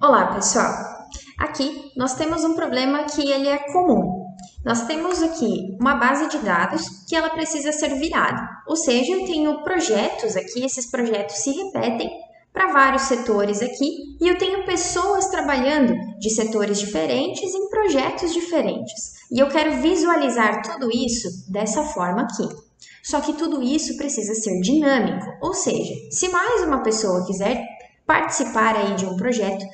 Olá, pessoal! Aqui nós temos um problema que ele é comum. Nós temos aqui uma base de dados que ela precisa ser virada. Ou seja, eu tenho projetos aqui, esses projetos se repetem para vários setores aqui e eu tenho pessoas trabalhando de setores diferentes em projetos diferentes. E eu quero visualizar tudo isso dessa forma aqui. Só que tudo isso precisa ser dinâmico, ou seja, se mais uma pessoa quiser participar aí de um projeto,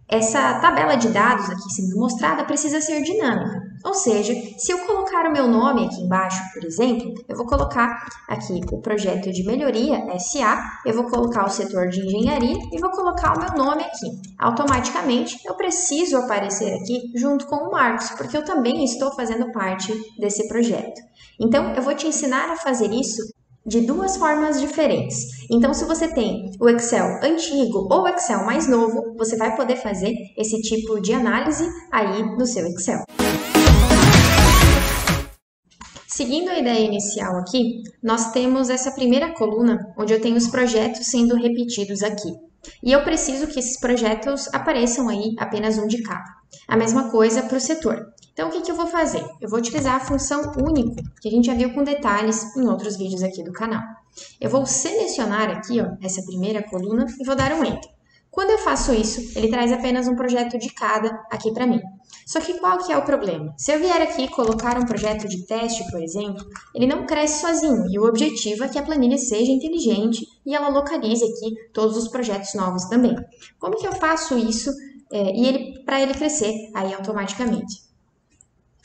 essa tabela de dados aqui sendo mostrada precisa ser dinâmica. Ou seja, se eu colocar o meu nome aqui embaixo, por exemplo, eu vou colocar aqui o projeto de melhoria SA, eu vou colocar o setor de engenharia e vou colocar o meu nome aqui. Automaticamente eu preciso aparecer aqui junto com o Marcos, porque eu também estou fazendo parte desse projeto. Então, eu vou te ensinar a fazer isso de duas formas diferentes. Então, se você tem o Excel antigo ou o Excel mais novo, você vai poder fazer esse tipo de análise aí no seu Excel. Seguindo a ideia inicial aqui, nós temos essa primeira coluna, onde eu tenho os projetos sendo repetidos aqui. E eu preciso que esses projetos apareçam aí apenas um de cada. A mesma coisa para o setor. Então, o que eu vou fazer? Eu vou utilizar a função único, que a gente já viu com detalhes em outros vídeos aqui do canal. Eu vou selecionar aqui, ó, essa primeira coluna e vou dar um Enter. Quando eu faço isso, ele traz apenas um projeto de cada aqui para mim. Só que qual que é o problema? Se eu vier aqui e colocar um projeto de teste, por exemplo, ele não cresce sozinho e o objetivo é que a planilha seja inteligente e ela localize aqui todos os projetos novos também. Como que eu faço isso para ele crescer aí automaticamente?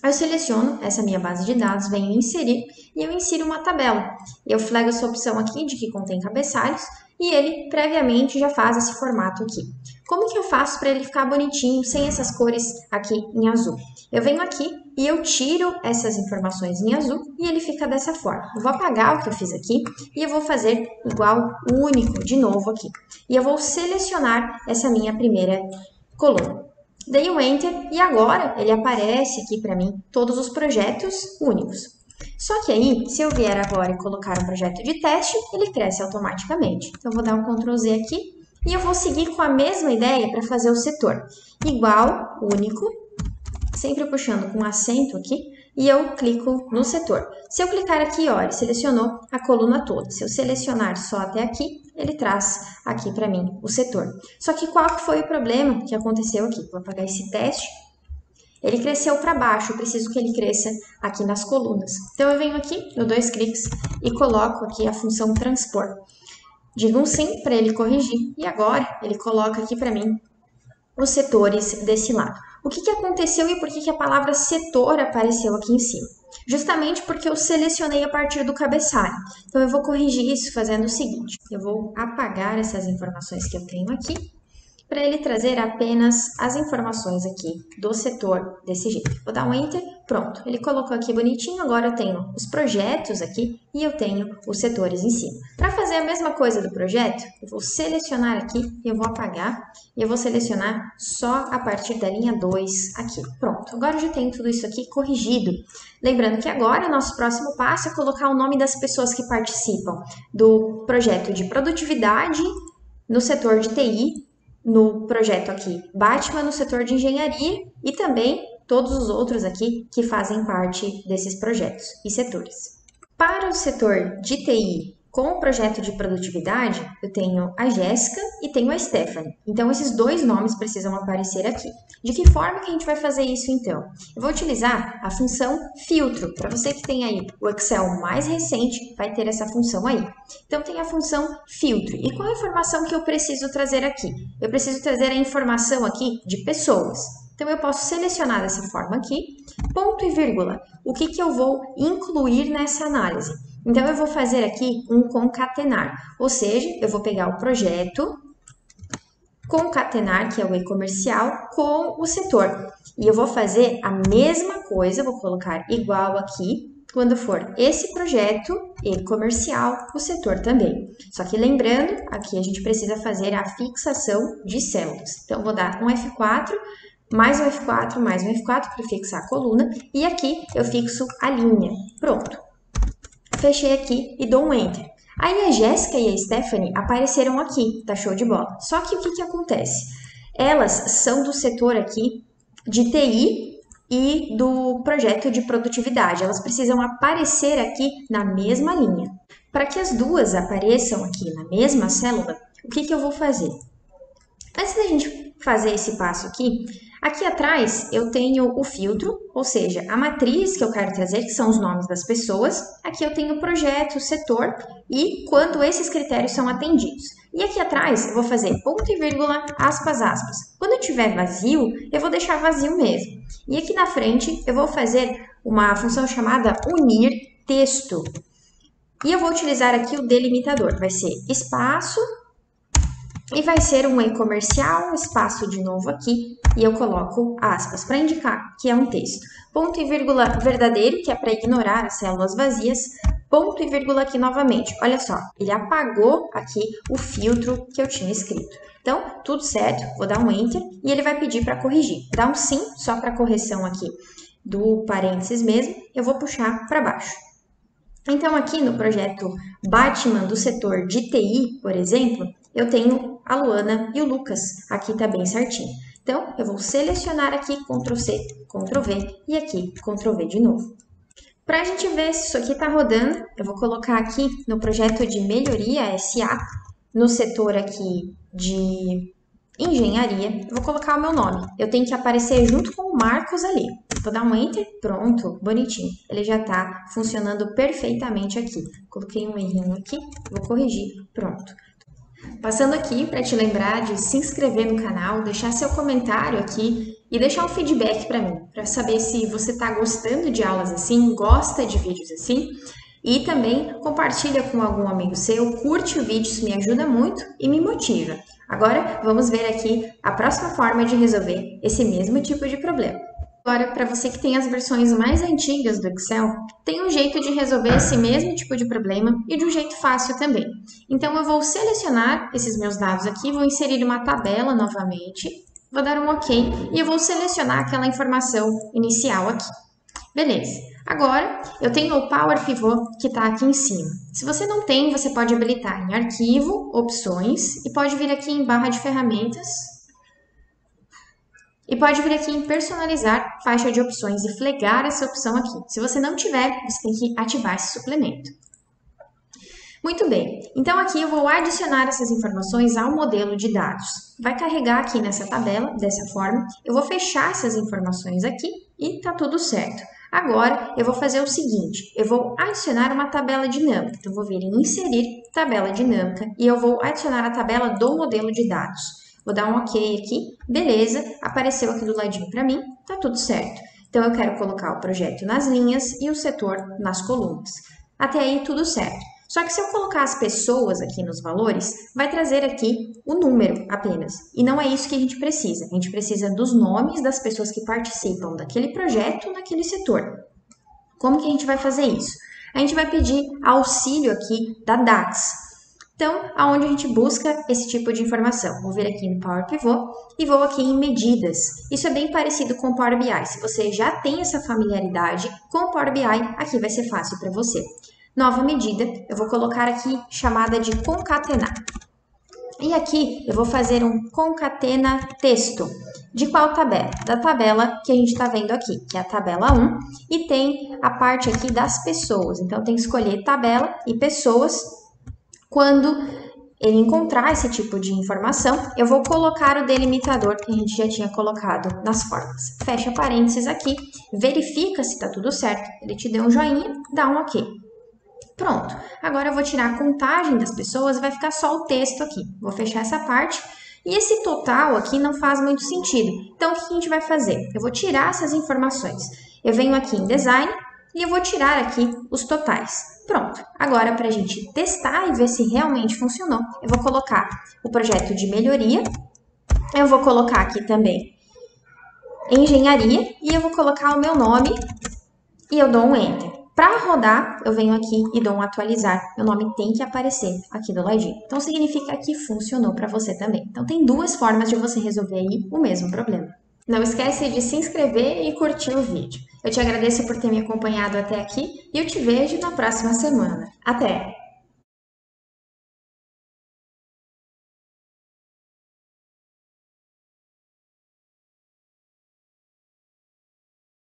Eu seleciono essa minha base de dados, venho em inserir e eu insiro uma tabela. Eu flego essa opção aqui de que contém cabeçalhos e ele previamente já faz esse formato aqui. Como que eu faço para ele ficar bonitinho, sem essas cores aqui em azul? Eu venho aqui e eu tiro essas informações em azul e ele fica dessa forma. Eu vou apagar o que eu fiz aqui e eu vou fazer igual único de novo aqui. E eu vou selecionar essa minha primeira coluna. Dei um Enter e agora ele aparece aqui para mim todos os projetos únicos. Só que aí, se eu vier agora e colocar um projeto de teste, ele cresce automaticamente. Então, eu vou dar um Ctrl Z aqui e eu vou seguir com a mesma ideia para fazer o setor. Igual, único, sempre puxando com acento aqui, e eu clico no setor. Se eu clicar aqui, ó, ele selecionou a coluna toda. Se eu selecionar só até aqui, ele traz aqui para mim o setor. Só que qual que foi o problema que aconteceu aqui? Vou apagar esse teste. Ele cresceu para baixo, eu preciso que ele cresça aqui nas colunas. Então, eu venho aqui, no 2 cliques, e coloco aqui a função transpor. Digo um sim para ele corrigir, e agora ele coloca aqui para mim os setores desse lado. O que aconteceu e por que a palavra setor apareceu aqui em cima? Justamente porque eu selecionei a partir do cabeçalho. Então, eu vou corrigir isso fazendo o seguinte. Eu vou apagar essas informações que eu tenho aqui, para ele trazer apenas as informações aqui do setor desse jeito. Vou dar um Enter, pronto. Ele colocou aqui bonitinho, agora eu tenho os projetos aqui e eu tenho os setores em cima. Para fazer a mesma coisa do projeto, eu vou selecionar aqui, eu vou apagar e eu vou selecionar só a partir da linha 2 aqui. Pronto, agora eu já tenho tudo isso aqui corrigido. Lembrando que agora o nosso próximo passo é colocar o nome das pessoas que participam do projeto de produtividade no setor de TI, no projeto aqui Batman no setor de engenharia e também todos os outros aqui que fazem parte desses projetos e setores. Para o setor de TI com o projeto de produtividade, eu tenho a Jéssica e tenho a Stephanie. Então, esses dois nomes precisam aparecer aqui. De que forma que a gente vai fazer isso, então? Eu vou utilizar a função filtro. Para você que tem aí o Excel mais recente, vai ter essa função aí. Então, tem a função filtro. E qual a informação que eu preciso trazer aqui? Eu preciso trazer a informação aqui de pessoas. Então, eu posso selecionar dessa forma aqui, ponto e vírgula. O que eu vou incluir nessa análise? Então, eu vou fazer aqui um concatenar, ou seja, eu vou pegar o projeto, concatenar, que é o e-comercial, com o setor. E eu vou fazer a mesma coisa, vou colocar igual aqui, quando for esse projeto e-comercial, o setor também. Só que lembrando, aqui a gente precisa fazer a fixação de células. Então, eu vou dar um F4, mais um F4, mais um F4 para fixar a coluna, e aqui eu fixo a linha. Pronto. Fechei aqui e dou um Enter. Aí a Jéssica e a Stephanie apareceram aqui, tá show de bola. Só que o que acontece? elas são do setor aqui de TI e do projeto de produtividade. Elas precisam aparecer aqui na mesma linha. Para que as duas apareçam aqui na mesma célula, o que eu vou fazer? Antes da gente fazer esse passo aqui, aqui atrás eu tenho o filtro, ou seja, a matriz que eu quero trazer, que são os nomes das pessoas. Aqui eu tenho o projeto, o setor e quando esses critérios são atendidos. E aqui atrás eu vou fazer ponto e vírgula, aspas, aspas. Quando eu tiver vazio, eu vou deixar vazio mesmo. E aqui na frente eu vou fazer uma função chamada unir texto. E eu vou utilizar aqui o delimitador, vai ser espaço, e vai ser um e-comercial, espaço de novo aqui, e eu coloco aspas para indicar que é um texto. Ponto e vírgula verdadeiro, que é para ignorar as células vazias, ponto e vírgula aqui novamente. Olha só, ele apagou aqui o filtro que eu tinha escrito. Então, tudo certo, vou dar um Enter e ele vai pedir para corrigir. Dá um sim, só para correção aqui do parênteses mesmo, eu vou puxar para baixo. Então, aqui no projeto Batman do setor de TI, por exemplo, eu tenho a Luana e o Lucas. Aqui tá bem certinho. Então, eu vou selecionar aqui, Ctrl+C, Ctrl+V e aqui, Ctrl+V de novo. Para a gente ver se isso aqui tá rodando, eu vou colocar aqui no projeto de melhoria SA, no setor aqui de engenharia, eu vou colocar o meu nome. Eu tenho que aparecer junto com o Marcos ali. Vou dar um Enter, pronto, bonitinho. Ele já tá funcionando perfeitamente aqui. Coloquei um errinho aqui, vou corrigir, pronto. Passando aqui para te lembrar de se inscrever no canal, deixar seu comentário aqui e deixar um feedback para mim, para saber se você está gostando de aulas assim, gosta de vídeos assim. E também compartilha com algum amigo seu, curte o vídeo, isso me ajuda muito e me motiva. Agora, vamos ver aqui a próxima forma de resolver esse mesmo tipo de problema. Agora, para você que tem as versões mais antigas do Excel, tem um jeito de resolver esse mesmo tipo de problema e de um jeito fácil também. Então, eu vou selecionar esses meus dados aqui, vou inserir uma tabela novamente, vou dar um OK e eu vou selecionar aquela informação inicial aqui. Beleza. Agora, eu tenho o Power Pivot que está aqui em cima. Se você não tem, você pode habilitar em Arquivo, Opções e pode vir aqui em Barra de Ferramentas e pode vir aqui em Personalizar Faixa de Opções e flegar essa opção aqui. Se você não tiver, você tem que ativar esse suplemento. Muito bem, então aqui eu vou adicionar essas informações ao modelo de dados. Vai carregar aqui nessa tabela, dessa forma, eu vou fechar essas informações aqui e tá tudo certo. Agora, eu vou fazer o seguinte, eu vou adicionar uma tabela dinâmica. Então, eu vou vir em Inserir, Tabela Dinâmica, e eu vou adicionar a tabela do modelo de dados. Vou dar um OK aqui, beleza, apareceu aqui do ladinho para mim, tá tudo certo. Então, eu quero colocar o projeto nas linhas e o setor nas colunas. Até aí, tudo certo. Só que se eu colocar as pessoas aqui nos valores, vai trazer aqui o número apenas. E não é isso que a gente precisa. A gente precisa dos nomes das pessoas que participam daquele projeto naquele setor. Como que a gente vai fazer isso? A gente vai pedir auxílio aqui da DATS. Então, aonde a gente busca esse tipo de informação? Vou vir aqui no Power Pivot e vou aqui em Medidas. Isso é bem parecido com o Power BI. Se você já tem essa familiaridade com o Power BI, aqui vai ser fácil para você. Nova medida, eu vou colocar aqui chamada de concatenar. E aqui eu vou fazer um concatena texto. De qual tabela? Da tabela que a gente está vendo aqui, que é a tabela 1, e tem a parte aqui das pessoas. Então, tem que escolher tabela e pessoas. Quando ele encontrar esse tipo de informação, eu vou colocar o delimitador que a gente já tinha colocado nas formas. Fecha parênteses aqui, verifica se está tudo certo. Ele te deu um joinha, dá um OK. Pronto, agora eu vou tirar a contagem das pessoas e vai ficar só o texto aqui. Vou fechar essa parte e esse total aqui não faz muito sentido. Então, o que a gente vai fazer? Eu vou tirar essas informações. Eu venho aqui em Design e eu vou tirar aqui os totais. Pronto, agora para a gente testar e ver se realmente funcionou, eu vou colocar o projeto de melhoria. Eu vou colocar aqui também engenharia e eu vou colocar o meu nome e eu dou um Enter. Para rodar, eu venho aqui e dou um atualizar. Meu nome tem que aparecer aqui do ladinho. Então, significa que funcionou para você também. Então, tem duas formas de você resolver aí o mesmo problema. Não esquece de se inscrever e curtir o vídeo. Eu te agradeço por ter me acompanhado até aqui e eu te vejo na próxima semana. Até!